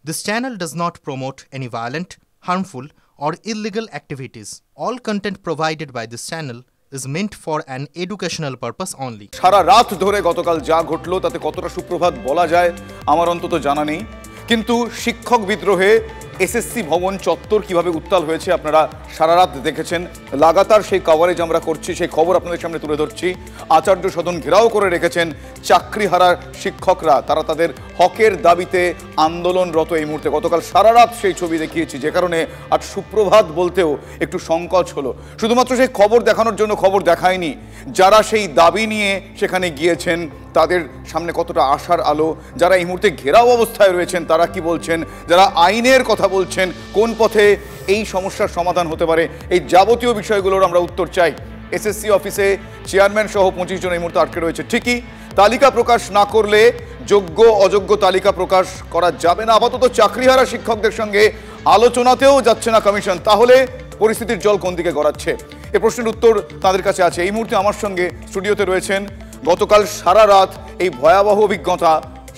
This channel does not promote any violent, harmful, or illegal activities. All content provided by this channel is meant for an educational purpose only. সারা রাত ধরে গতকাল যা ঘটলো তাতে কতটা সুপ্রভাত বলা যায় আমার অন্তত জানা নেই, কিন্তু শিক্ষক বিদ্রোহে এসএসসি ভবন চত্বর কিভাবে উত্তাল হয়েছে আপনারা সারা রাত দেখেছেন। লাগাতার সেই কভারেজ আমরা করছি, সেই খবর আপনাদের সামনে তুলে ধরছি। আচার্য সদন ঘেরাও করে রেখেছেন চাকরিহারা শিক্ষকরা, তারা তাদের হকের দাবিতে আন্দোলনরত এই মুহূর্তে। গতকাল সারা রাত সেই ছবি দেখিয়েছি, যে কারণে আজ সুপ্রভাত বলতেও একটু সংকোচ হলো। শুধুমাত্র সেই খবর দেখানোর জন্য খবর দেখায়নি, যারা সেই দাবি নিয়ে সেখানে গিয়েছেন তাদের সামনে কতটা আশার আলো, যারা এই মুহূর্তে ঘেরাও অবস্থায় রয়েছেন তারা কি বলছেন, যারা আইনের কথা বলছেন, কোন পথে এই সমস্যার সমাধান হতে পারে, এই যাবতীয় বিষয়গুলোর আমরা উত্তর চাই। এসএসসি অফিসে চেয়ারম্যান সহ 25 জন এই মুহূর্তে আটকে রয়েছে। ঠিকই, তালিকা প্রকাশ না করলে যোগ্য অযোগ্য তালিকা প্রকাশ করা যাবে না। আপাতত চাকরিহারা শিক্ষকদের সঙ্গে আলোচনাতেও যাচ্ছে না কমিশন। তাহলে পরিস্থিতির জল কোন দিকে গড়াচ্ছে, এ প্রশ্নের উত্তর তাদের কাছে আছে। এই মুহূর্তে আমার সঙ্গে স্টুডিওতে রয়েছেন গতকাল সারা রাত এই ভয়াবহ অভিজ্ঞতা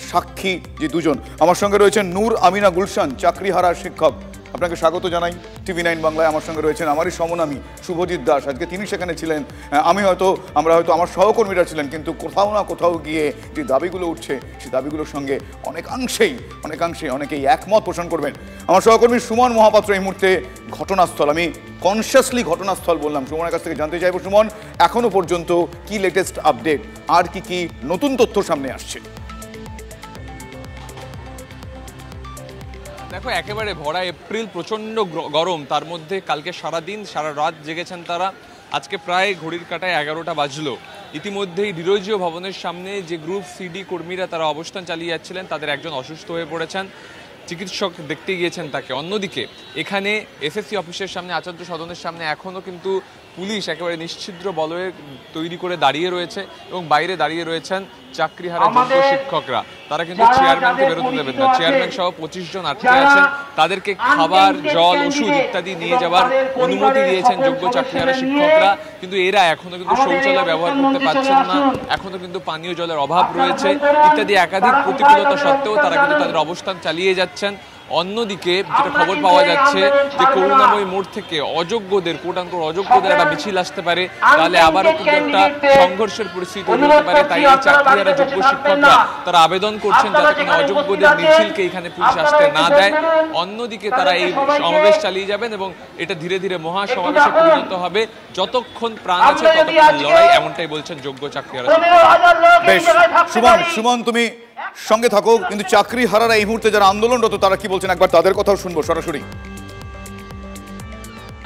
সাক্ষী যে দুজন। আমার সঙ্গে রয়েছেন নূর আমিনা গুলশান, চাকরিহারা শিক্ষক। আপনাকে স্বাগত জানাই TV9 বাংলায়। আমার সঙ্গে রয়েছেন আমারই সমনামী শুভজিৎ দাস, আজকে তিনি সেখানে ছিলেন, আমরা হয়তো আমার সহকর্মীরা ছিলেন, কিন্তু কোথাও না কোথাও গিয়ে যে দাবিগুলো উঠছে সেই দাবিগুলোর সঙ্গে অনেকেই একমত পোষণ করবেন। আমার সহকর্মী সুমন মহাপাত্র এই মুহূর্তে ঘটনাস্থল, আমি কনসিয়াসলি ঘটনাস্থল বললাম। সুমনের কাছ থেকে জানতে চাইব, সুমন এখনো পর্যন্ত কি লেটেস্ট আপডেট, আর কি নতুন তথ্য সামনে আসছে? দেখো, একেবারে ভরা এপ্রিল, প্রচণ্ড গরম, তার মধ্যে কালকে সারাদিন সারা রাত জেগেছেন তারা। আজকে প্রায় ঘড়ির কাঁটায় 11টা বাজলো। ইতিমধ্যেই ডিরোজিও ভবনের সামনে যে গ্রুপ সিডি কর্মীরা তারা অবস্থান চালিয়ে যাচ্ছিলেন, তাদের একজন অসুস্থ হয়ে পড়েছেন, চিকিৎসক দেখতে গিয়েছেন তাকে। অন্যদিকে এখানে এসএসসি অফিসের সামনে, আচার্য সদনের সামনে এখনও কিন্তু পুলিশ একেবারে নিশ্ছিদ্র বলয়ে তৈরি করে দাঁড়িয়ে রয়েছে এবং বাইরে দাঁড়িয়ে রয়েছেন চাকরিহারা যোগ্য শিক্ষকরা। তারা কিন্তু চেয়ারম্যানকে বেরোতে দেবেন না। চেয়ারম্যান সহ 25 জন আটকে আছেন, তাদেরকে খাবার, জল, ওষুধ ইত্যাদি নিয়ে যাওয়ার অনুমতি দিয়েছেন যোগ্য চাকরিহারা শিক্ষকরা, কিন্তু এরা এখনো কিন্তু শৌচালয় ব্যবহার করতে পারছেন না, এখনো কিন্তু পানীয় জলের অভাব রয়েছে ইত্যাদি একাধিক প্রতিকূলতা সত্ত্বেও তারা কিন্তু তাদের অবস্থান চালিয়ে যাচ্ছেন। অন্যদিকে যেটা খবর পাওয়া যাচ্ছে যে করুণাময়ী মোড় থেকে অযোগ্যদের, অযোগ্যদের একটা মিছিল আসতে পারে, তাহলে আবারও কিন্তু একটা সংঘর্ষের পরিস্থিতি তৈরি হতে পারে। তাই এই চাকরিহারা যোগ্য শিক্ষকরা তারা আবেদন করছেন যাতে কোনো অযোগ্যদের মিছিলকে এখানে পুলিশ আসতে না দেয়। অন্যদিকে তারা এই সমাবেশ চালিয়ে যাবেন এবং এটা ধীরে ধীরে মহা সমাবেশে পরিণত হবে। যতক্ষণ প্রাণ আছে ততক্ষণ লড়াই, এমনটাই বলছেন যোগ্য চাকরিহারা। বেশ, সুমন তুমি সঙ্গে থাকো, কিন্তু চাকরিহারারা এই মুহূর্তে যারা আন্দোলনরত তারা কি বলছেন একবার তাদের কথাও শুনবো সরাসরি।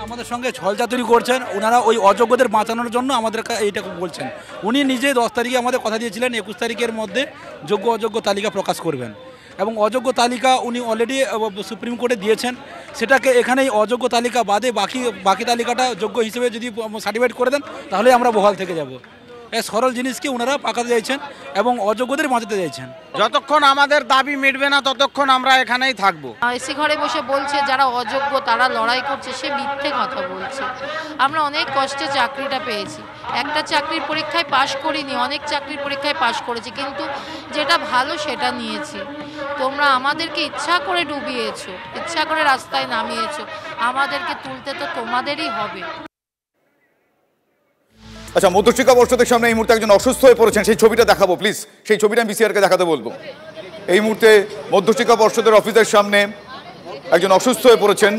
আমাদের সঙ্গে ছলচাতুরি করছেন ওনারা, ওই অযোগ্যদের বাঁচানোর জন্য আমাদের এইটা বলছেন। উনি নিজে 10 তারিখে আমাদের কথা দিয়েছিলেন 21 তারিখের মধ্যে যোগ্য অযোগ্য তালিকা প্রকাশ করবেন, এবং অযোগ্য তালিকা উনি অলরেডি সুপ্রিম কোর্টে দিয়েছেন। সেটাকে এখানে অযোগ্য তালিকা বাদে বাকি তালিকাটা যোগ্য হিসেবে যদি সার্টিফাইড করে দেন তাহলে আমরা বহাল থেকে যাব। এই সরল জিনিসকে ওনারা পাকাতে চাইছেন এবং অযোগ্যদের বাঁচাতে চাইছেন। যতক্ষণ আমাদের দাবি মিটবে না ততক্ষণ আমরা এখানেই থাকবো। এসি ঘরে বসে বলছে যারা অযোগ্য তারা লড়াই করছে, সে মিথ্যে কথা বলছে। আমরা অনেক কষ্টে চাকরিটা পেয়েছি, একটা চাকরির পরীক্ষায় পাশ করিনি, অনেক চাকরির পরীক্ষায় পাশ করেছি, কিন্তু যেটা ভালো সেটা নিয়েছি। তোমরা আমাদেরকে ইচ্ছা করে ডুবিয়েছো, ইচ্ছা করে রাস্তায় নামিয়েছো, আমাদেরকে তুলতে তো তোমাদেরই হবে। আচ্ছা, মধ্যশিক্ষা পর্ষদের সামনে এই মুহূর্তে একজন অসুস্থ হয়ে পড়েছেন, সেই ছবিটা দেখাবো প্লিজ। সেই ছবিটা আমি বিসিআরকে দেখাতে বলবো। এই মুহূর্তে মধ্যশিক্ষা পর্ষদের অফিসের সামনে একজন অসুস্থ হয়ে পড়েছেন,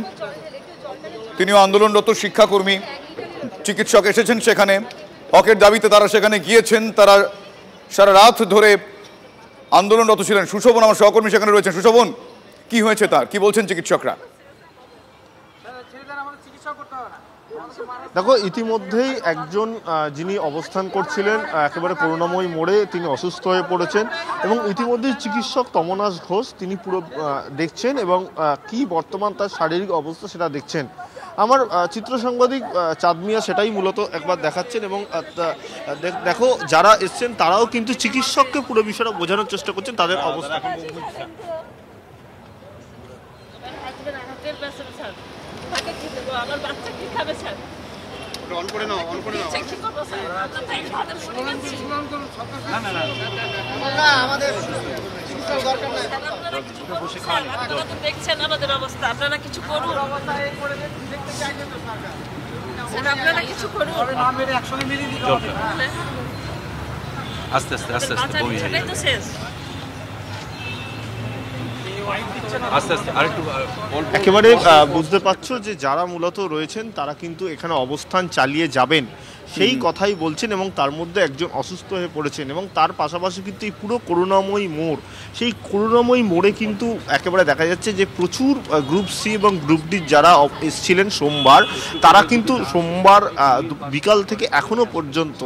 তিনিও আন্দোলনরত শিক্ষাকর্মী, চিকিৎসক এসেছেন সেখানে, হকের দাবিতে তারা সেখানে গিয়েছেন। তারা সারা রাত ধরে আন্দোলনরত ছিলেন। সুশোভন আমার সহকর্মী সেখানে রয়েছেন। সুশোভন, কি হয়েছে তার, কি বলছেন চিকিৎসকরা? দেখো, ইতিমধ্যেই একজন যিনি অবস্থান করছিলেন একেবারে করুণাময়ী মোড়ে, তিনি অসুস্থ হয়ে পড়েছেন এবং ইতিমধ্যেই চিকিৎসক তমনাশ ঘোষ তিনি পুরো দেখছেন এবং কি বর্তমান তার শারীরিক অবস্থা সেটা দেখছেন। আমার চিত্র সাংবাদিক চাঁদ মিয়া সেটাই মূলত একবার দেখাচ্ছেন এবং দেখো যারা এসছেন তারাও কিন্তু চিকিৎসককে পুরো বিষয়টা বোঝানোর চেষ্টা করছেন তাদের অবস্থা। আপনারা তো দেখছেন আমাদের অবস্থা, আপনারা কিছু করুন, আপনারা কিছু করুন। আস্তে আস্তে আস্তে আস্তে বমি হয়ে সেটাই তো শেষ। আস্তে আস্তে আরেকটু একেবারে বুঝতে পারছো যে যারা মূলত রয়েছেন তারা কিন্তু এখানে অবস্থান চালিয়ে যাবেন সেই কথাই বলছেন, এবং তার মধ্যে একজন অসুস্থ হয়ে পড়েছেন, এবং তার পাশাপাশি কিন্তু এই পুরো করুণাময়ী মোড়, সেই করুণাময়ী মোড়ে কিন্তু একেবারে দেখা যাচ্ছে যে প্রচুর গ্রুপ সি এবং গ্রুপ ডি যারা এসেছিলেন সোমবার, তারা কিন্তু সোমবার বিকাল থেকে এখনো পর্যন্ত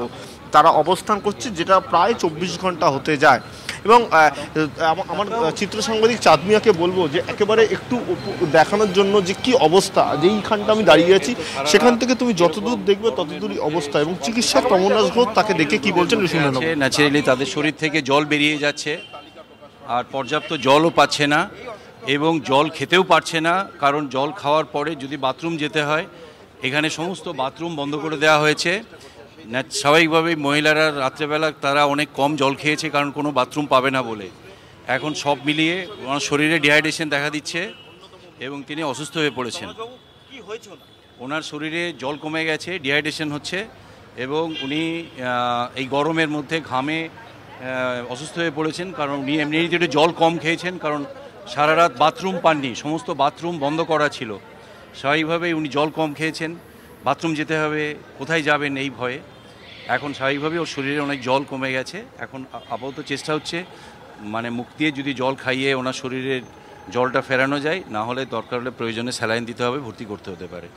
তারা অবস্থান করছে, যেটা প্রায় 24 ঘন্টা হতে যায়। এবং আমার চিত্র সাংবাদিক চাঁদমিয়াকে বলবো যে একেবারে একটু দেখানোর জন্য যে কি অবস্থা, যেইখানটা আমি দাঁড়িয়ে আছি সেখান থেকে তুমি যতদূর দেখবে ততদূরই অবস্থা, এবং চিকিৎসক তমনাশ ঘোষ তাকে দেখে কি বলছেন শুনে নেব। ন্যাচারালি তাদের শরীর থেকে জল বেরিয়ে যাচ্ছে, আর পর্যাপ্ত জলও পাচ্ছে না, এবং জল খেতেও পারছে না, কারণ জল খাওয়ার পরে যদি বাথরুম যেতে হয় এখানে সমস্ত বাথরুম বন্ধ করে দেওয়া হয়েছে। স্বাভাবিকভাবেই মহিলারা রাত্রেবেলা তারা অনেক কম জল খেয়েছে, কারণ কোনো বাথরুম পাবে না বলে। এখন সব মিলিয়ে ওনার শরীরে ডিহাইড্রেশন দেখা দিচ্ছে এবং তিনি অসুস্থ হয়ে পড়েছেন। ওনার শরীরে জল কমে গেছে, ডিহাইড্রেশন হচ্ছে, এবং উনি এই গরমের মধ্যে ঘামে অসুস্থ হয়ে পড়েছেন, কারণ উনি এমনিতে জল কম খেয়েছেন, কারণ সারা রাত বাথরুম পাননি, সমস্ত বাথরুম বন্ধ করা ছিল। স্বাভাবিকভাবেই উনি জল কম খেয়েছেন, বাথরুম যেতে হবে, কোথায় যাবেন এই ভয়ে। এখন স্বাভাবিকভাবেই ওর শরীরে অনেক জল কমে গেছে। এখন আপাতত চেষ্টা হচ্ছে মানে মুখ দিয়ে যদি জল খাইয়ে ওনার শরীরের জলটা ফেরানো যায়, না হলে দরকার হলে প্রয়োজনে স্যালাইন দিতে হবে, ভর্তি করতে হতে পারে।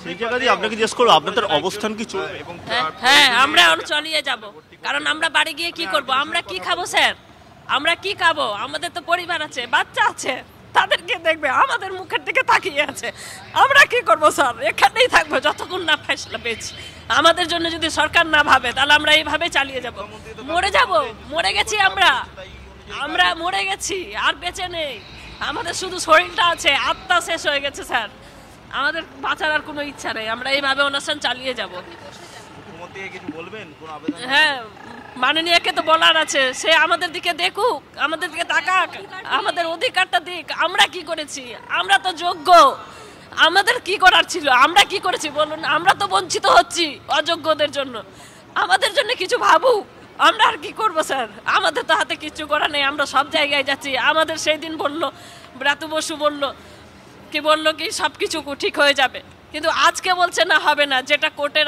সেই জায়গায় আপনাকে জিজ্ঞেস করবো আপনাদের অবস্থান কি চলবে? হ্যাঁ, আমরা চালিয়ে যাব, কারণ আমরা বাড়ি গিয়ে কি করব, আমরা কি খাবো স্যার, আমরা কি খাবো, আমাদের তো পরিবার আছে, বাচ্চা আছে, তাদেরকে দেখবে, আমাদের মুখের দিকে তাকিয়ে আছে, আমরা কি করব স্যার, এখানেই থাকবো যতক্ষণ না ফেসলা পেয়েছি। আমাদের জন্য যদি সরকার না ভাবে তাহলে আমরা এইভাবে চালিয়ে যাব, মরে গেছি, আমরা মরে গেছি, আর বেঁচে নেই, আমাদের শুধু শরীরটা আছে, আত্মা শেষ হয়ে গেছে স্যার, আমাদের বাঁচার আর কোনো ইচ্ছা নেই, আমরা এইভাবে অনুষ্ঠান চালিয়ে যাব। হ্যাঁ, মাননীয়কে তো বলার আছে, সে আমাদের দিকে দেখুক, আমাদের দিকে তাকাক, আমাদের অধিকারটা দিক, আমরা কি করেছি, আমরা তো যোগ্য, আমাদের কি করার ছিল, আমরা কি করেছি বলুন, আমরা তো বঞ্চিত হচ্ছি অযোগ্যদের জন্য, আমাদের জন্য কিছু ভাবুক, আমরা আর কি করবো স্যার, আমাদের তো হাতে কিছু করা নেই, আমরা সব জায়গায় যাচ্ছি। আমাদের সেই দিন বললো, ব্রাতু বসু বললো কি সব কিছু ঠিক হয়ে যাবে, কিন্তু আজকে বলছে না, হবে না, যেটা কোর্টের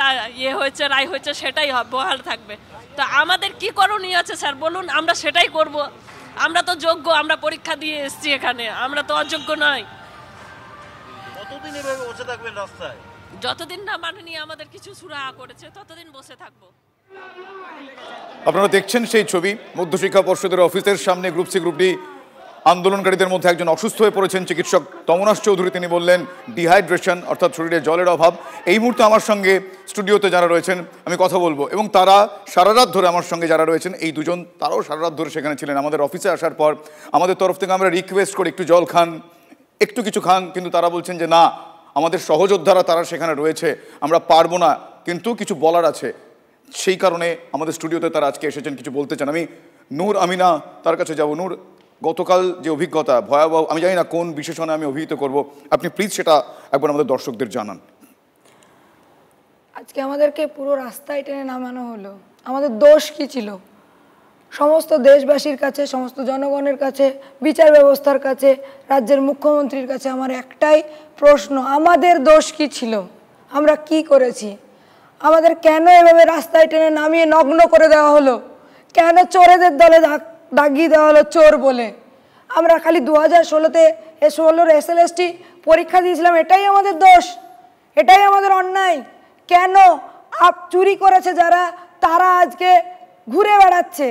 রায় হয়েছে সেটাই বহাল থাকবে। তো আমাদের কি করণীয় আছে স্যার বলুন, আমরা সেটাই করব, আমরা তো যোগ্য, আমরা পরীক্ষা দিয়ে এসেছি এখানে, আমরা তো অযোগ্য নয়। কতদিন এভাবে বসে থাকবেন রাস্তায়? যতদিন না মাননীয় আমাদের কিছু সুরাহা করেছে ততদিন বসে থাকবো। আপনারা দেখছেন সেই ছবি, মধ্যশিক্ষা পর্ষদের অফিসের সামনে গ্রুপ সি গ্রুপ ডি আন্দোলনকারীদের মধ্যে একজন অসুস্থ হয়ে পড়েছেন, চিকিৎসক তমনাশ চৌধুরী, তিনি বললেন ডিহাইড্রেশন অর্থাৎ শরীরে জলের অভাব। এই মুহূর্তে আমার সঙ্গে স্টুডিওতে যারা রয়েছেন আমি কথা বলবো, এবং তারা সারা রাত ধরে আমার সঙ্গে যারা রয়েছেন এই দুজন, তারাও সারা রাত ধরে সেখানে ছিলেন। আমাদের অফিসে আসার পর আমাদের তরফ থেকে আমরা রিকোয়েস্ট করি একটু জল খান, একটু কিছু খান, কিন্তু তারা বলছেন যে না, আমাদের সহযোদ্ধারা তারা সেখানে রয়েছে, আমরা পারবো না, কিন্তু কিছু বলার আছে, সেই কারণে আমাদের স্টুডিওতে তারা আজকে এসেছেন, কিছু বলতে চান। আমি নূর আমিনা তার কাছে যাব। নূর, গতকাল যে অভিজ্ঞতা ভয়াবহ, আমি জানি না কোন বিশেষণে আমি অভিহিত করব, আপনি প্লিজ সেটা একবার আমাদের দর্শকদের জানান। আজকে আমাদেরকে পুরো রাস্তায় টেনে নামানো হলো, আমাদের দোষ কি ছিল? সমস্ত দেশবাসীর কাছে, সমস্ত জনগণের কাছে, বিচার ব্যবস্থার কাছে, রাজ্যের মুখ্যমন্ত্রীর কাছে আমার একটাই প্রশ্ন, আমাদের দোষ কি ছিল? আমরা কি করেছি? আমাদের কেন এভাবে রাস্তায় টেনে নামিয়ে নগ্ন করে দেওয়া হলো? কেন চোরেদের দলে দাগিয়ে দেওয়া হলো চোর বলে? আমরা খালি 2016-তে 16-র SLST পরীক্ষা দিয়েছিলাম, এটাই আমাদের দোষ, এটাই আমাদের অন্যায়? কেন চুরি করেছে যারা, তারা আজকে ঘুরে বেড়াচ্ছে,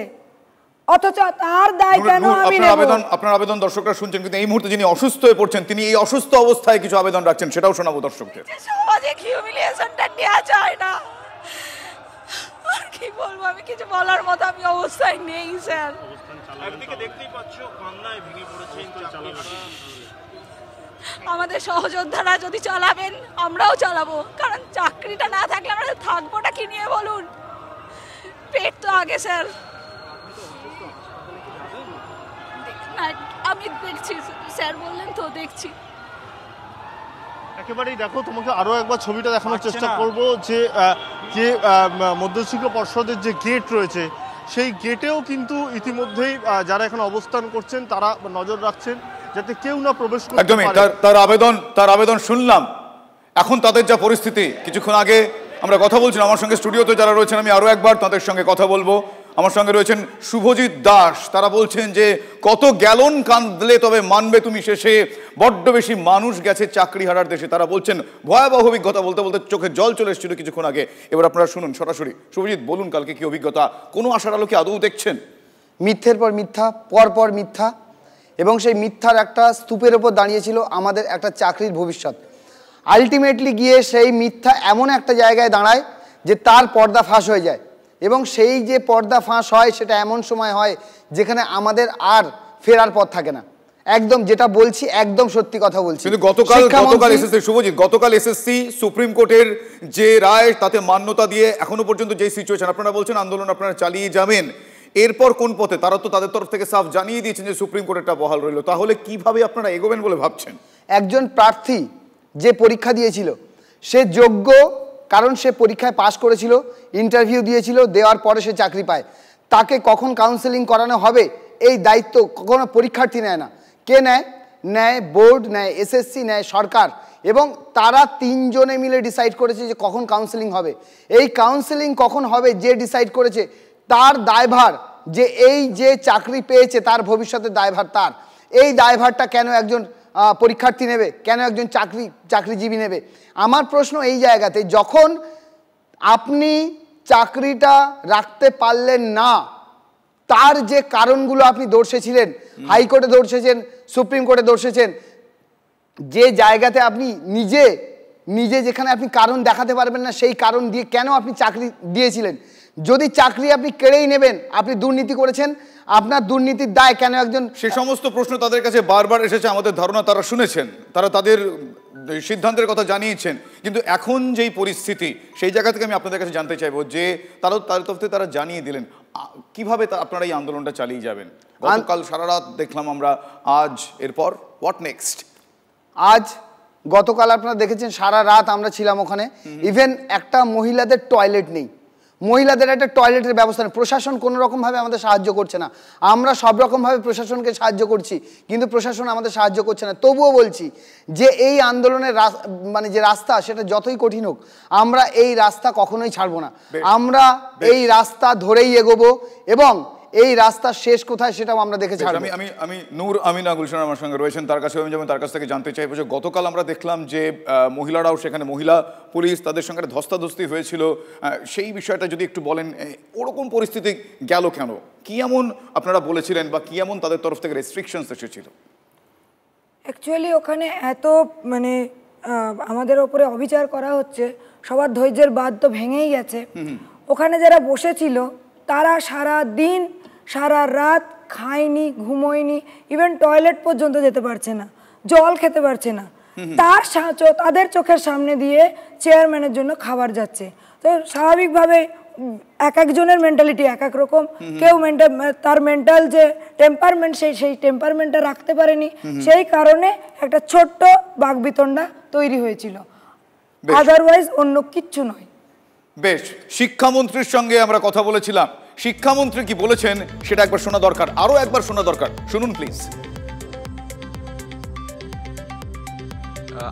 অথচ তার দায় কেন আমি নেব? আপনার আবেদন দর্শকরা শুনছেন, কিন্তু এই মুহূর্তে যিনি অসুস্থ হয়ে পড়ছেন, তিনি এই অসুস্থ অবস্থায় কিছু আবেদন রাখছেন, সেটাও শোনাবো দর্শকদের। সমাজে হিউমিলিয়েশনটা নেওয়া যায় না, আর কি বলবো, আমি কিছু বলার মতো আমি অবস্থায় নেই স্যার। একদিকে দেখতেই পাচ্ছ কান্নায় ভেঙে পড়েছেন, আমাদের সহযোদ্ধারা যদি চালাবেন আমরাও চালাবো, কারণ চাকরিটা না থাকলে আমরা থাকবোটা কি নিয়ে বলুন? পেট তো আগে স্যার। আমি দেখছি, স্যার বললেন তো দেখছি। একেবারেই দেখো, তোমাকে আরো একবার ছবিটা দেখানোর চেষ্টা করব যে যে মধ্যশিক্ষা পর্ষদের যে গেট রয়েছে সেই গেটেও কিন্তু ইতিমধ্যেই যারা এখানে অবস্থান করছেন তারা নজর রাখছেন যাতে কেউ না প্রবেশ করতে পারে। একদমই তার আবেদন শুনলাম। এখন তাদের যা পরিস্থিতি, কিছুক্ষণ আগে আমরা কথা বলছিলাম, আমার সঙ্গে স্টুডিওতে যারা রয়েছেন আমি আরো একবার তাদের সঙ্গে কথা বলবো। আমার সঙ্গে রয়েছেন শুভজিৎ দাস, তারা বলছেন যে কত গ্যালন কাঁদলে তবে মানবে তুমি শেষে, বড্ড বেশি মানুষ গেছে চাকরি হারার দেশে। তারা বলছেন ভয়াবহ অভিজ্ঞতা, বলতে বলতে চোখে জল চলে এসেছিল কিছুক্ষণ আগে। এবার আপনারা শুনুন সরাসরি। শুভজিৎ, বলুন কালকে কি অভিজ্ঞতা, কোনো আশার আলো কি আদৌ দেখছেন? মিথ্যের পর মিথ্যা, পর মিথ্যা, এবং সেই মিথ্যার একটা স্তূপের ওপর দাঁড়িয়েছিল আমাদের একটা চাকরির ভবিষ্যৎ। আলটিমেটলি গিয়ে সেই মিথ্যা এমন একটা জায়গায় দাঁড়ায় যে তার পর্দা ফাঁস হয়ে যায়, এবং সেই যে পর্দা ফাঁস হয় সেটা এমন সময় হয় যেখানে আমাদের আর ফেরার পথ থাকে না। একদম যেটা বলছি একদম সত্যি কথা বলছি। কিন্তু গতকাল এসএসসি সুপ্রিম কোর্টের যে রায় তাতে মান্যতা দিয়ে এখনো পর্যন্ত যে সিচুয়েশন, আপনারা বলছেন আন্দোলন আপনারা চালিয়ে যাবেন, এরপর কোন পথে? তারা তো তাদের তরফ থেকে সাফ জানিয়ে দিয়েছেন যে সুপ্রিম কোর্টেরটা বহাল রইল, তাহলে কিভাবে আপনারা এগোবেন বলে ভাবছেন? একজন প্রার্থী যে পরীক্ষা দিয়েছিল সে যোগ্য, কারণ সে পরীক্ষায় পাশ করেছিল, ইন্টারভিউ দিয়েছিল, দেওয়ার পরে সে চাকরি পায়। তাকে কখন কাউন্সেলিং করানো হবে এই দায়িত্ব কখনো পরীক্ষার্থী নেয় না। কে নেয়? নেয় বোর্ড, নেয় এসএসসি, নেয় সরকার, এবং তারা তিনজনে মিলে ডিসাইড করেছে যে কখন কাউন্সেলিং হবে। এই কাউন্সেলিং কখন হবে যে ডিসাইড করেছে তার দায়ভার, যে এই যে চাকরি পেয়েছে তার ভবিষ্যতের দায়ভার তার। এই দায়ভারটা কেন একজন পরীক্ষার্থী নেবে, কেন একজন চাকরিজীবী নেবে? আমার প্রশ্ন এই জায়গাতে, যখন আপনি চাকরিটা রাখতে পারলেন না তার যে কারণগুলো আপনি দর্শিয়েছিলেন, হাইকোর্টে দর্শিয়েছেন, সুপ্রিম কোর্টে দর্শিয়েছেন, যে জায়গাতে আপনি নিজে যেখানে আপনি কারণ দেখাতে পারবেন না সেই কারণ দিয়ে কেন আপনি চাকরি দিয়েছিলেন? যদি চাকরি আপনি কেড়েই নেবেন, আপনি দুর্নীতি করেছেন, আপনার দুর্নীতির দায় কেন একজন? সে সমস্ত প্রশ্ন তাদের কাছে বারবার এসেছে, আমাদের ধারণা তারা শুনেছেন, তারা তাদের সিদ্ধান্তের কথা জানিয়েছেন। কিন্তু এখন যেই পরিস্থিতি সেই জায়গা থেকে আমি আপনাদের কাছে জানতে চাইবো যে তাদের তরফ থেকে তারা জানিয়ে দিলেন কিভাবে আপনারা এই আন্দোলনটা চালিয়ে যাবেন। গতকাল সারা রাত দেখলাম আমরা, আজ এরপর হোয়াট নেক্সট? গতকাল আপনারা দেখেছেন সারা রাত আমরা ছিলাম ওখানে। ইভেন একটা মহিলাদের টয়লেট নেই, মহিলাদের একটা টয়লেটের ব্যবস্থা নেই। প্রশাসন কোনো রকমভাবে আমাদের সাহায্য করছে না। আমরা সব রকমভাবে প্রশাসনকে সাহায্য করছি, কিন্তু প্রশাসন আমাদের সাহায্য করছে না। তবুও বলছি যে এই আন্দোলনের মানে যে রাস্তা সেটা যতই কঠিন হোক, আমরা এই রাস্তা কখনোই ছাড়বো না। আমরা এই রাস্তা ধরেই এগোবো, এবং এই রাস্তা শেষ কোথায় সেটাও আমরা দেখে ছাড়বো। আমি নূর আমিনা গুলশান আমার সঙ্গে রয়েছেন, তার কাছে আমি যেমন তার কাছ থেকে জানতে চাইবো যে গতকাল আমরা দেখলাম যে মহিলারাও সেখানে, মহিলা পুলিশ তাদের সঙ্গে ধস্তাধস্তি হয়েছিল, সেই বিষয়টা যদি একটু বলেন, ওরকম পরিস্থিতি গেল কেন? কি এমন আপনারা বলেছিলেন বা কি এমন তাদের তরফ থেকে রেস্ট্রিকশনস এসেছিল? অ্যাকচুয়ালি ওখানে এত মানে আমাদের ওপরে অবিচার করা হচ্ছে, সবার ধৈর্যের বাঁধ তো ভেঙেই গেছে। ওখানে যারা বসেছিল তারা সারা দিন সারা রাত খায়নি, ঘুমোয়নি, ইভেন টয়লেট পর্যন্ত যেতে পারছে না, জল খেতে পারছে না। তাদের চোখের সামনে দিয়ে চেয়ারম্যানের জন্য খাবার যাচ্ছে। তো স্বাভাবিকভাবে এক একজনের মেন্টালিটি এক এক রকম। কেউ তার মেন্টাল যে টেম্পারমেন্ট সেই টেম্পারমেন্টটা রাখতে পারেনি, সেই কারণে একটা ছোট্ট বাকবিতণ্ডা তৈরি হয়েছিল, আদারওয়াইজ অন্য কিচ্ছু নয়। বেশ, শিক্ষামন্ত্রীর সঙ্গে আমরা কথা বলেছিলাম, শিক্ষামন্ত্রী কি বলেছেন সেটা একবার শোনা দরকার, আরো একবার শোনা দরকার, শুনুন প্লিজ।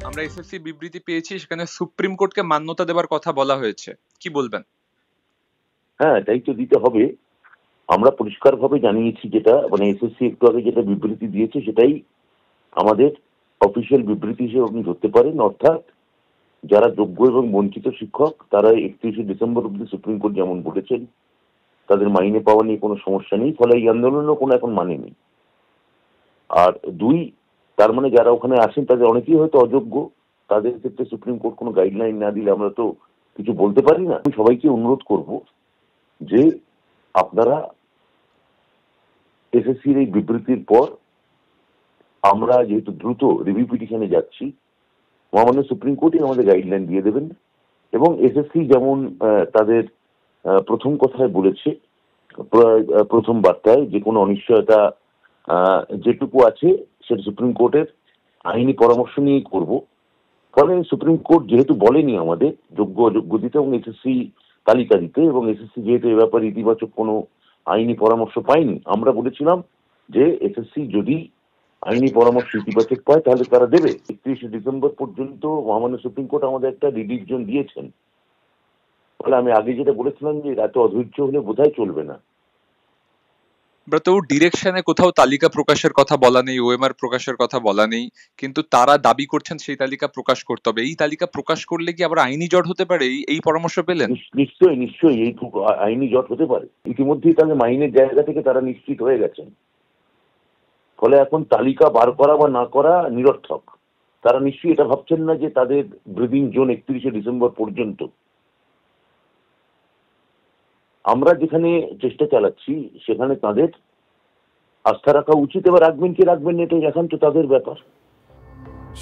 আমরা এসএসসি বিবৃতি পেয়েছি, সেখানে সুপ্রিম কোর্টকে মান্যতা দেওয়ার কথা বলা হয়েছে, কি বলবেন? হ্যাঁ, এটাই তো দিতে হবে। আমরা পরিষ্কারভাবে জানিয়েছি, যেটা মানে এসএসসি একটু আগে যেটা বিবৃতি দিয়েছে সেটাই আমাদের অফিসিয়াল বিবৃতি হিসেবে আপনি ধরতে পারেন। অর্থাৎ যারা যোগ্য এবং বঞ্চিত শিক্ষক তারা 31শে ডিসেম্বর অব্দি সুপ্রিম কোর্ট যেমন বলেছেন তাদের মাইনে পাওয়া নিয়ে কোনো সমস্যা নেই, ফলে এই আন্দোলনেরও কোনো এখন মানে নেই। আর দুই, তার মানে যারা ওখানে আসেন তাদের অনেকেই হয়তো অযোগ্য, তাদের ক্ষেত্রে সুপ্রিম কোর্ট কোনো গাইডলাইন না দিলে আমরা তো কিছু বলতে পারি না। আমি সবাইকে অনুরোধ করব যে আপনারা এসএসসির এই বিবৃতির পর আমরা যেহেতু দ্রুত রিভিউ পিটিশনে যাচ্ছি, মহামান্য সুপ্রিম কোর্টই আমাদের গাইডলাইন দিয়ে দেবেন। এবং এসএসসি যেমন তাদের প্রথম কথায় বলেছে, প্রথম বার্তায়, যে কোনো অনিশ্চয়তা যেটুকু আছে সেটা সুপ্রিম কোর্টের আইনি পরামর্শ নিয়েই করব। ফলে সুপ্রিম কোর্ট যেহেতু বলেনি আমাদের যোগ্য অযোগ্য দিতে এবং এসএসসি তালিকা দিতে, এবং এসএসসি যেহেতু এ ব্যাপারে ইতিবাচক কোনো আইনি পরামর্শ পায়নি, আমরা বলেছিলাম যে এসএসসি যদি আইনি পরামর্শ ইতিবাচক পায় তাহলে তারা দেবে। 31শে ডিসেম্বর পর্যন্ত মহামান্য সুপ্রিম কোর্ট আমাদের একটা রিডিকশন দিয়েছেন। ফলে আমি আগে যেটা বলেছিলাম যে এত অধৈর্য হলে বোধহয় চলবে না। ব্রত ডিরেকশনে কোথাও তালিকা প্রকাশের কথা বলা নেই, ওএমআর প্রকাশের কথা বলা নেই, কিন্তু তারা দাবি করছেন সেই তালিকা প্রকাশ করতে হবে। এই তালিকা প্রকাশ করলে কি আবার আইনি জট হতে পারে? এই পরামর্শ পেলেন? নিশ্চয়ই নিশ্চয়ই এই আইনি জট হতে পারে। ইতিমধ্যেই তাহলে মাইনের জায়গা থেকে তারা নিশ্চিত হয়ে গেছেন। ফলে এখন তালিকা বার করা বা না করা নিরর্থক। তারা নিশ্চয়ই এটা ভাবছেন না যে তাদের ব্রিদিং জোন 31শে ডিসেম্বর পর্যন্ত। আমরা যেখানে চেষ্টা চালাচ্ছি সেখানে তাদের আস্থা রাখা উচিত। এবার রাখবেন কি রাখবেন না এটা এখন তো তাদের ব্যাপার।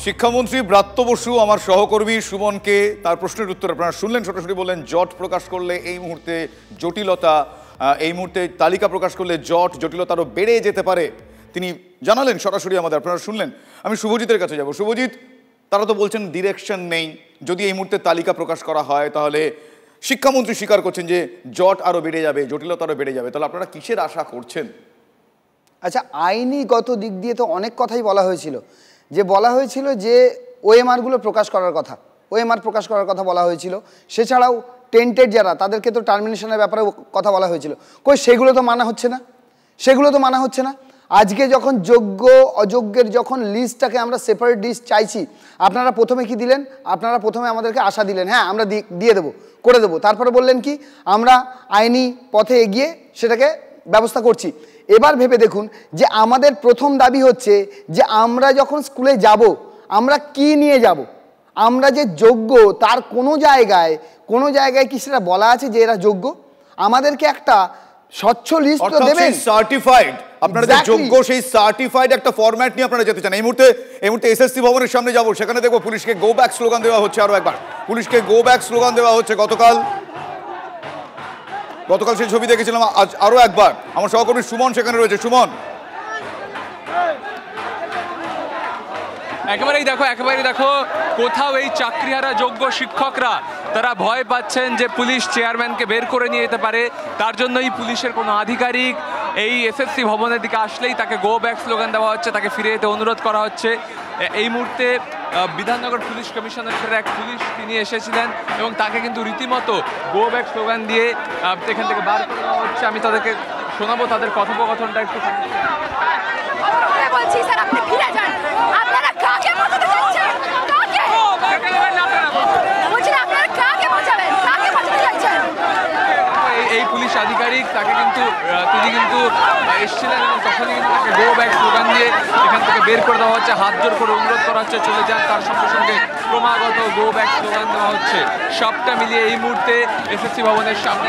শিক্ষামন্ত্রী ব্রাত্য বসু আমার সহকর্মী সুমনকে তার প্রশ্নের উত্তর আপনারা শুনলেন। সরাসরি বললেন জট প্রকাশ করলে এই মুহূর্তে জটিলতা, এই মুহূর্তে তালিকা প্রকাশ করলে জটিলতা আরও বেড়ে যেতে পারে তিনি জানালেন সরাসরি আমাদের, আপনারা শুনলেন। আমি শুভজিতের কাছে যাব। শুভজিৎ, তারা তো বলছেন ডিরেকশন নেই, যদি এই মুহূর্তে তালিকা প্রকাশ করা হয় তাহলে শিক্ষামন্ত্রী স্বীকার করছেন যে জট আরও বেড়ে যাবে, জটিলতা আরও বেড়ে যাবে। তাহলে আপনারা কিসের আশা করছেন? আচ্ছা, আইনিগত দিক দিয়ে তো অনেক কথাই বলা হয়েছিল। বলা হয়েছিল যে ওএমআরগুলো প্রকাশ করার কথা, ওএমআর প্রকাশ করার কথা বলা হয়েছিল। সেছাড়াও টেন্টেড যারা তাদেরকে তো টার্মিনেশনের ব্যাপারে কথা বলা হয়েছিল। সেগুলো তো মানা হচ্ছে না। আজকে যখন যোগ্য অযোগ্যের যখন লিস্টটাকে আমরা সেপারেট লিস্ট চাইছি, আপনারা প্রথমে কি দিলেন? আপনারা প্রথমে আমাদেরকে আশা দিলেন হ্যাঁ আমরা দিয়ে দেবো, করে দেবো। তারপরে বললেন কি আমরা আইনি পথে এগিয়ে সেটাকে ব্যবস্থা করছি। এবার ভেবে দেখুন যে আমাদের প্রথম দাবি হচ্ছে যে আমরা যখন স্কুলে যাব আমরা কি নিয়ে যাব? আমরা যে যোগ্য তার কোনো জায়গায় কি সেটা বলা আছে যে এরা যোগ্য? আমাদেরকে একটা স্বচ্ছ লিস্ট তো দেবেন, সার্টিফাইড। আপনারা যে যোগ্য সেই সার্টিফাইড একটা ফরম্যাট নিয়ে আপনারা যেতে চান। এই মুহূর্তে এসএসসি ভবনের সামনে যাব, সেখানে দেখবো পুলিশকে গো ব্যাক স্লোগান দেওয়া হচ্ছে। আরো একবার পুলিশকে গো ব্যাক স্লোগান দেওয়া হচ্ছে। গতকাল সেই ছবি দেখেছিলাম, আজ আরো একবার। আমার সহকর্মী সুমন সেখানে রয়েছে। সুমন, একেবারেই দেখো কোথাও এই চাকরিহারা যোগ্য শিক্ষকরা তারা ভয় পাচ্ছেন যে পুলিশ চেয়ারম্যানকে বের করে নিয়ে যেতে পারে। তার জন্যই পুলিশের কোনো আধিকারিক এই এসএসসি ভবনের দিকে আসলেই তাকে গো ব্যাক স্লোগান দেওয়া হচ্ছে, তাকে ফিরে যেতে অনুরোধ করা হচ্ছে। এই মুহূর্তে বিধাননগর পুলিশ কমিশনারের এক পুলিশ তিনি এসেছিলেন এবং তাকে কিন্তু রীতিমতো গো ব্যাক স্লোগান দিয়ে এখান থেকে বার করে দেওয়া হচ্ছে। আমি তাদেরকে শোনাবো তাদের কথোপকথনটা একটু। বলছি স্যার আপনি ফিরে যান, আপনারা কাকে বোঝাতে চাইছেন? কাকে বলছেন আপনারা কাকে বোঝাবেন, কাকে বোঝাতে চাইছেন? এই পুলিশ আধিকারিক তিনি কিন্তু এসেছিলেন এবং তখনই কিন্তু তাকে গো ব্যাক স্লোগান দিয়ে এখান থেকে বের করে দেওয়া হচ্ছে, হাত জোর করে অনুরোধ করা হচ্ছে চলে যান। তার সঙ্গে সঙ্গে ক্রমাগত গো ব্যাক স্লোগান দেওয়া হচ্ছে। সবটা মিলিয়ে এই মুহূর্তে এসএসসি ভবনের সামনে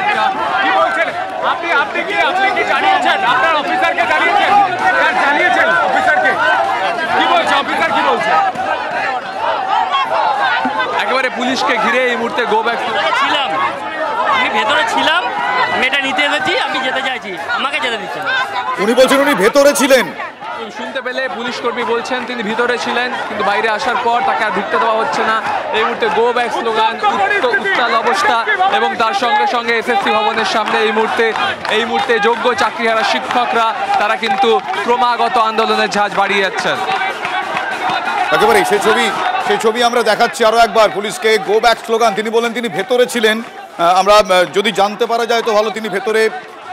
কি বলছেন আপনি কি জানিয়েছেন আপনার অফিসারকে? জানিয়েছেন অফিসারকে? কি বলছে অফিসার, কি বলছে? একেবারে পুলিশকে ঘিরে এই মুহূর্তে গো ব্যাক ছিলাম, আমি ভেতরে ছিলাম, আমি এটা নিতে এসেছি, আমি যেতে চাইছি, আমাকে যেতে দিচ্ছে না। উনি বলছেন উনি ভেতরে ছিলেন। শুনতে পেলে পুলিশ কর্মী বলছেন তিনি ভিতরে ছিলেন, কিন্তু বাইরে আসার পর তাকে আর ঢুকতে দেওয়া হচ্ছে না। এই মুহূর্তে গো ব্যাক স্লোগান, উত্তাল অবস্থা এবং তার সঙ্গে সঙ্গে এসএসসি ভবনের সামনে এই মুহূর্তে যোগ্য চাকরিহারা শিক্ষকরা তারা কিন্তু ক্রমাগত আন্দোলনের ঝাঁজ বাড়িয়ে যাচ্ছেন। একেবারে সেই ছবি আমরা দেখাচ্ছি আরো একবার। পুলিশকে গো ব্যাক স্লোগান, তিনি বলেন তিনি ভেতরে ছিলেন। আমরা যদি জানতে পারা যায় তো ভালো, তিনি ভেতরে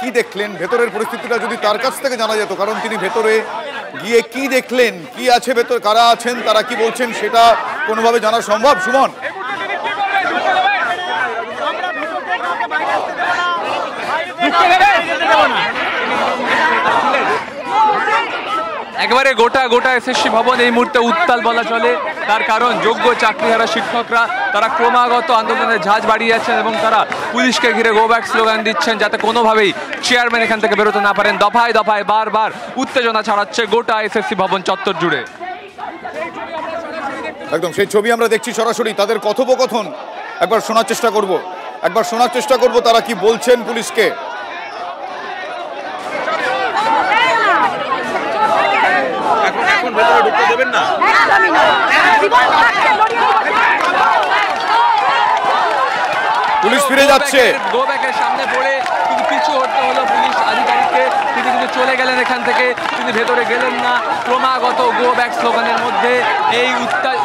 কি দেখলেন, ভেতরের পরিস্থিতিটা যদি তার কাছ থেকে জানা যেত, কারণ তিনি ভেতরে গিয়ে কি দেখলেন, কি আছে ভেতরে, কারা আছেন, তারা কি বলছেন, সেটা কোনোভাবে জানা সম্ভব? সুমন, একেবারে গোটা এসএসসি ভবন এই মুহূর্তে উত্তাল বলা চলে। তার কারণ যোগ্য চাকরিহারা শিক্ষকরা তারা ক্রমাগত আন্দোলনের ঝাঁজ বাড়িয়ে যাচ্ছেন এবং তারা পুলিশকে ঘিরে গো ব্যাক স্লোগান দিচ্ছেন যাতে কোনোভাবেই চেয়ারম্যান এখান থেকে বেরোতে না পারেন। দফায় দফায় বারবার উত্তেজনা ছড়াচ্ছে গোটা এসএসসি ভবন চত্বর জুড়ে। একদম সেই ছবি আমরা দেখছি সরাসরি। তাদের কথোপকথন একবার শোনার চেষ্টা করব, তারা কি বলছেন পুলিশকে। ভেতরে ঢুকতে দেবেন না? পুলিশ ফিরে যাচ্ছে। গো ব্যাকের সামনে পড়ে কিন্তু পিছু হটতে হলো পুলিশ আধিকারিককে। তিনি কিন্তু চলে গেলেন এখান থেকে, তিনি ভেতরে গেলেন না। ক্রমাগত গো ব্যাক স্লোগানের মধ্যে এই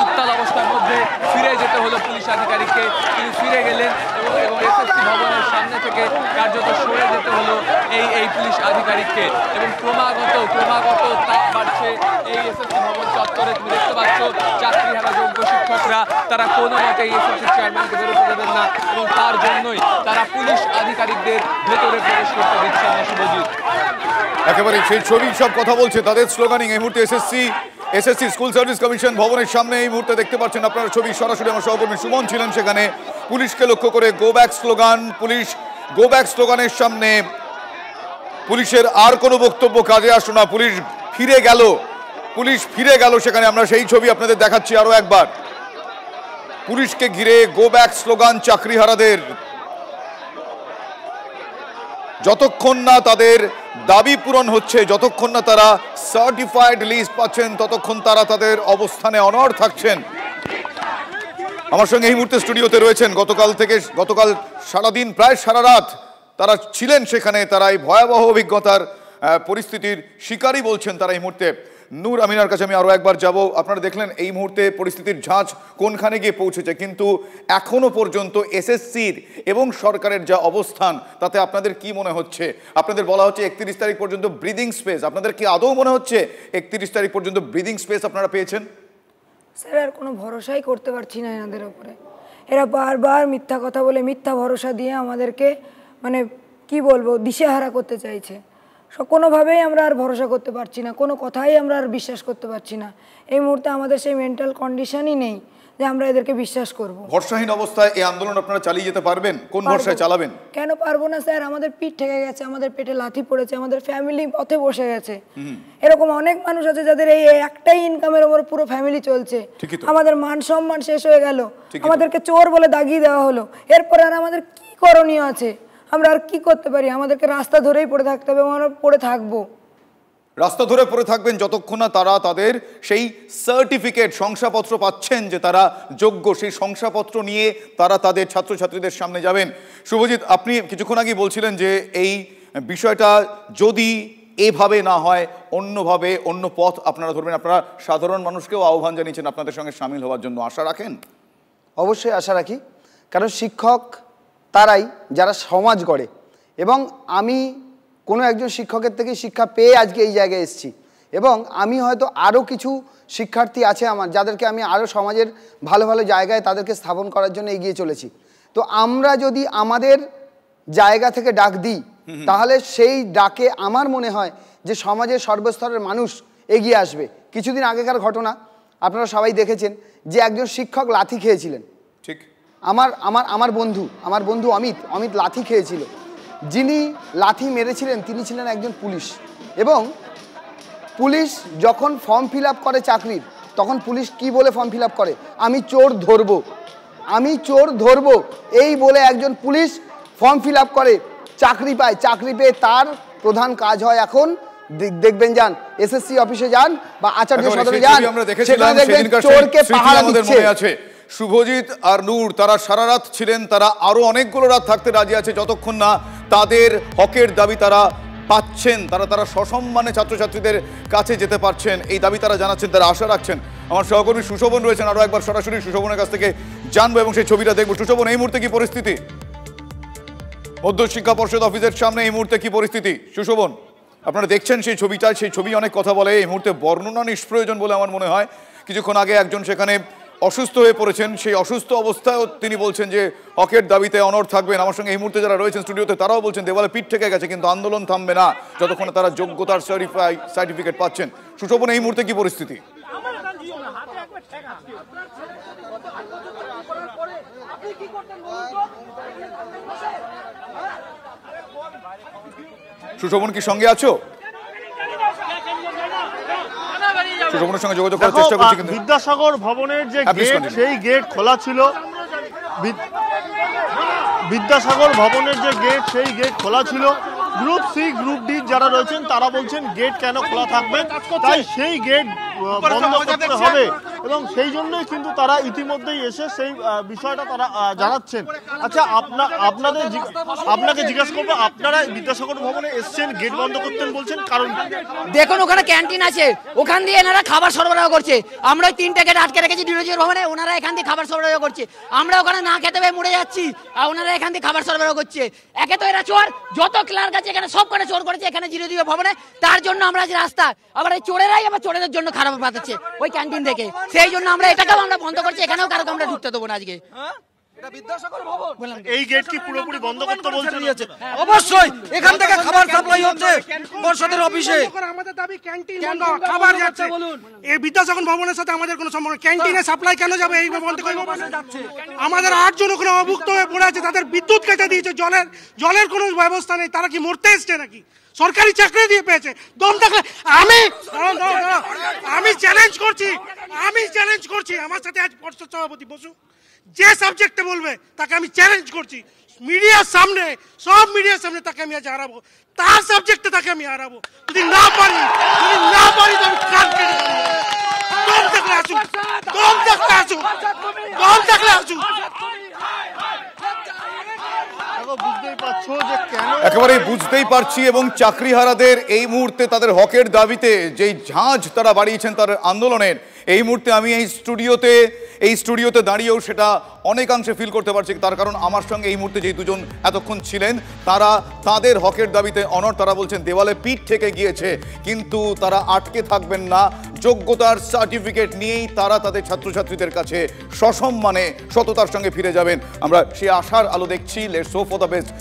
উত্তাল অবস্থার মধ্যে ফিরে যেতে হলো পুলিশ আধিকারিককে। তিনি ফিরে গেলেন এবং এসএসসি ভবনের সামনে থেকে কার্যত সরে যেতে হলো এই পুলিশ আধিকারিককে। এবং ক্রমাগত তাপ বাড়ছে এই এসএসসি ভবন চত্বরে। তুমি দেখতে পাচ্ছ চাকরিহারা যোগ্য শিক্ষকরা তারা কোনো মতে এসএসসি চেয়ারম্যানকে বেরোতে দেবেন না এবং তার জন্যই তারা পুলিশ আধিকারিকদের ভেতরে প্রবেশ করতে দিচ্ছেন না। শুভজিৎ, একেবারে সেই ছবি সব কথা বলছে, তাদের স্লোগানিং এই মুহূর্তে এসএসসি স্কুল সার্ভিস কমিশন ভবনের সামনে এই মুহূর্তে দেখতে পাচ্ছেন আপনারা ছবি সরাসরি। আমার সহকর্মী সুমন ছিলেন সেখানে। পুলিশকে লক্ষ্য করে go back slogan, police go back স্লোগানের সামনে পুলিশের আর কোনো বক্তব্য কাজে আসলো না। পুলিশ ফিরে গেল সেখানে। আমরা সেই ছবি আপনাদের দেখাচ্ছি আরো একবার। পুলিশকে ঘিরে গো ব্যাক স্লোগান চাকরিহারাদের। যতক্ষণ না তাদের দাবি পূরণ হচ্ছে, যতক্ষণ না তারা সার্টিফাইড লিস্ট পাচ্ছেন, ততক্ষণ তারা তাদের অবস্থানে অনড় থাকছেন। আমার সঙ্গে এই মুহূর্তে স্টুডিওতে রয়েছেন গতকাল সারাদিন প্রায় সারা রাত তারা ছিলেন সেখানে। তারা এই ভয়াবহ অভিজ্ঞতার পরিস্থিতির শিকারই বলছেন তারা এই মুহূর্তে। নূর আমিনার কাছে আমি আরো একবার যাব। আপনারা দেখলেন এই মুহূর্তে পরিস্থিতির ঝাঁজ কোনখানে গিয়ে পৌঁছেছে, কিন্তু এখনো পর্যন্ত এসএসসির এবং সরকারের যা অবস্থান তাতে আপনাদের কি মনে হচ্ছে? আপনাদের বলা হচ্ছে 31 তারিখ পর্যন্ত ব্রিদিং স্পেস। আপনাদের কি আদৌ মনে হচ্ছে 31 তারিখ পর্যন্ত ব্রিদিং স্পেস আপনারা পেয়েছেন? স্যার আর কোনো ভরসাই করতে পারছি না এনাদের উপরে। এরা বারবার মিথ্যা কথা বলে, মিথ্যা ভরসা দিয়ে আমাদেরকে মানে কি বলবো দিশেহারা করতে চাইছে। কোনোভাবেই আমরা আর ভরসা করতে পারছি না, কোনো কথাই আমরা আর বিশ্বাস করতে পারছি না। এই মুহূর্তে আমাদের সেই মেন্টাল কন্ডিশনই নেই যে আমরা এদেরকে বিশ্বাস করব। ভরসাহীন অবস্থায় এই আন্দোলন আপনারা চালিয়ে যেতে পারবেন? কোন ভরসায় চালাবেন? কেন পারবো না স্যার? আমাদের পিঠ ঠেকে গেছে, আমাদের পেটে লাথি পড়েছে, আমাদের ফ্যামিলি পথে বসে গেছে। এরকম অনেক মানুষ আছে যাদের এই একটাই ইনকামের উপর পুরো ফ্যামিলি চলছে। আমাদের মান সম্মান শেষ হয়ে গেল, আমাদেরকে চোর বলে দাগিয়ে দেওয়া হলো। এরপর আর আমাদের কি করণীয় আছে? আমরা আর কি করতে পারি? আমাদেরকে রাস্তা ধরেই পড়ে থাকতে হবে, আমরা পড়ে থাকবো। রাস্তা ধরে পড়ে থাকবেন যতক্ষণ না তারা তাদের সেই সার্টিফিকেট শংসাপত্র পাচ্ছেন যে তারা যোগ্য। সেই শংসাপত্র নিয়ে তারা তাদের ছাত্রছাত্রীদের সামনে যাবেন। শুভজিৎ, আপনি কিছুক্ষণ আগে বলছিলেন যে এই বিষয়টা যদি এভাবে না হয় অন্যভাবে অন্য পথ আপনারা ধরবেন। আপনারা সাধারণ মানুষকেও আহ্বান জানিয়েছেন আপনাদের সঙ্গে সামিল হওয়ার জন্য। আশা রাখেন? অবশ্যই আশা রাখি, কারণ শিক্ষক তারাই যারা সমাজ গড়ে। এবং আমি কোনো একজন শিক্ষকের থেকে শিক্ষা পেয়ে আজকে এই জায়গায় এসেছি। এবং আমি হয়তো আরও কিছু শিক্ষার্থী আছে আমার, যাদেরকে আমি আরও সমাজের ভালো ভালো জায়গায় তাদেরকে স্থাপন করার জন্য এগিয়ে চলেছি। তো আমরা যদি আমাদের জায়গা থেকে ডাক দিই, তাহলে সেই ডাকে আমার মনে হয় যে সমাজের সর্বস্তরের মানুষ এগিয়ে আসবে। কিছুদিন আগেকার ঘটনা আপনারা সবাই দেখেছেন যে একজন শিক্ষক লাথি খেয়েছিলেন। ঠিক, আমার বন্ধু অমিত লাথি খেয়েছিল। যিনি লাথি মেরেছিলেন তিনি ছিলেন একজন পুলিশ। এবং পুলিশ যখন ফর্ম ফিল আপ করে চাকরির, তখন পুলিশ কি বলে ফর্ম ফিল আপ করে? আমি চোর ধরবো এই বলে একজন পুলিশ ফর্ম ফিল আপ করে, চাকরি পায়। চাকরি পেয়ে তার প্রধান কাজ হয় এখন দেখবেন, যান এসএসসি অফিসে যান বা আচার্য সদনে যান, সেখানে দেখবেন চোরকে পাহারা দিচ্ছে। শুভজিৎ আর নূর তারা সারা রাত ছিলেন, তারা আরো অনেকগুলো রাত থাকতে রাজি আছে যতক্ষণ না তাদের হকের দাবি তারা পাচ্ছেন, তারা সসম্মানে ছাত্রছাত্রীদের কাছে যেতে পারছেন। এই দাবি তারা জানাচ্ছেন, তারা আশা রাখছেন। আমার সহকর্মী সুশোভন রয়েছেন, আরো একবার সরাসরি সুশোভনের কাছ থেকে জানবো এবং সেই ছবিটা দেখবো। সুশোভন, এই মুহূর্তে কি পরিস্থিতি মধ্য শিক্ষা পর্ষদ অফিসের সামনে? এই মুহূর্তে কি পরিস্থিতি সুশোভন? আপনারা দেখছেন সেই ছবিটা, সেই ছবি অনেক কথা বলে। এই মুহূর্তে বর্ণনা নিষ্প্রয়োজন বলে আমার মনে হয়। কিছুক্ষণ আগে একজন সেখানে অসুস্থ হয়ে পড়েছেন, সেই অসুস্থ অবস্থায়ও তিনি বলছেন যে হকের দাবিতে অনড় থাকবেন। আমার সঙ্গে এই মুহূর্তে যারা রয়েছেন স্টুডিওতে তারাও বলছেন দেওয়ালে পিঠ ঠেকে গেছে, কিন্তু আন্দোলন থামবে না যতক্ষণ তারা যোগ্যতার সার্টিফিকেট পাচ্ছেন। সুশোভন, এই মুহূর্তে কি পরিস্থিতি? সুশোভন কি সঙ্গে আছো? সুশোভনের সঙ্গে যোগাযোগ করার চেষ্টা করছি, কিন্তু বিদ্যাসাগর ভবনের যে গেট, সেই গেট খোলা ছিল। বিদ্যাসাগর ভবনের যে গেট, সেই গেট খোলা ছিল। গ্রুপ সি গ্রুপ ডি যারা রয়েছেন তারা বলছেন গেট কেন খোলা থাকবে, তাই সেই গেট বন্ধ করতে হবে এবং সেই জন্যই কিন্তু তারা ইতিমধ্যেই এসে সেই বিষয়টা তারা জানাচ্ছেন। আচ্ছা আপনাকে জিজ্ঞাসা করবো, আপনারা বিদ্যাসাগর ভবনে এসছেন গেট বন্ধ করতেন বলছেন কারণ? দেখুন ওখানে ক্যান্টিন আছে, ওখান দিয়ে এনারা খাবার সরবরাহ করছে। আমরা ওই 3টে গেট আটকে রেখেছি ডিরোজিওর ভবনে, ওনারা এখান দিয়ে খাবার সরবরাহ করছে। আমরা ওখানে না খেতে পেয়ে মরে যাচ্ছি আর ওনারা এখান দিয়ে খাবার সরবরাহ করছে। একে তো এরা চোর, যত ক্লার্ক আছে এখানে সব করে চোর করেছে এখানে ডিরোজিওর ভবনে, তার জন্য আমরা আজ রাস্তা, আবার এই চোরেরাই আবার চোরেদের জন্য খারাপ পাঠাচ্ছে ওই ক্যান্টিন থেকে। সেই জন্য আমরা এটাকেও আমরা বন্ধ করছি, এখানেও কারো আমরা ঢুকতে দেবো না আজকে। এই গেট কি পুরোপুরি বন্ধ করতে বলছেন? অবশ্যই এখান থেকে খাবার সাপ্লাই হচ্ছে পর্ষদের অফিসে। আমাদের দাবি ক্যান্টিন বন্ধ, খাবার যাচ্ছে। এই বিদ্যাসাগর ভবনের সাথে আমাদের কোনো সম্পর্ক, ক্যান্টিনে সাপ্লাই কেন যাবে এই বলতে যাচ্ছে? আমাদের 8 জন ওখানে অভুক্ত হয়ে পড়ে আছে, তাদের বিদ্যুৎ কেটে দিয়েছে, জলের কোনো ব্যবস্থা নেই। তারা কি মরতে এসছে নাকি? সরকারি চাকরি দিয়ে পেয়েছে, দম থাকলে আমি চ্যালেঞ্জ করছি আমার সাথে আজ পর্ষদ সভাপতি বসু, যে সাবজেক্টে বলবে তাকে আমি চ্যালেঞ্জ করছি মিডিয়ার সামনে, সব মিডিয়ার সামনে তাকে আমি আজ হারাবো, তার সাবজেক্টে তাকে আমি হারাবো। যদি না পারি তো আমি কান কেটে দেবো। দম থাকলে আসুক। একেবারে বুঝতেই পারছি এবং চাকরিহারাদের এই মুহূর্তে তাদের হকের দাবিতে যেই ঝাঁজ তারা বাড়িয়েছেন তার আন্দোলনের, এই মুহূর্তে আমি এই স্টুডিওতে দাঁড়িয়েও সেটা অনেকাংশে ফিল করতে পারছি। তার কারণ আমার সঙ্গে এই মুহূর্তে যেই দুজন এতক্ষণ ছিলেন তারা তাদের হকের দাবিতে অনড়। তারা বলছেন দেওয়ালে পিঠ থেকে গিয়েছে, কিন্তু তারা আটকে থাকবেন না। যোগ্যতার সার্টিফিকেট নিয়েই তারা তাদের ছাত্রছাত্রীদের কাছে সসম্মানে সততার সঙ্গে ফিরে যাবেন। আমরা সে আশার আলো দেখছি। Let's hope for the best.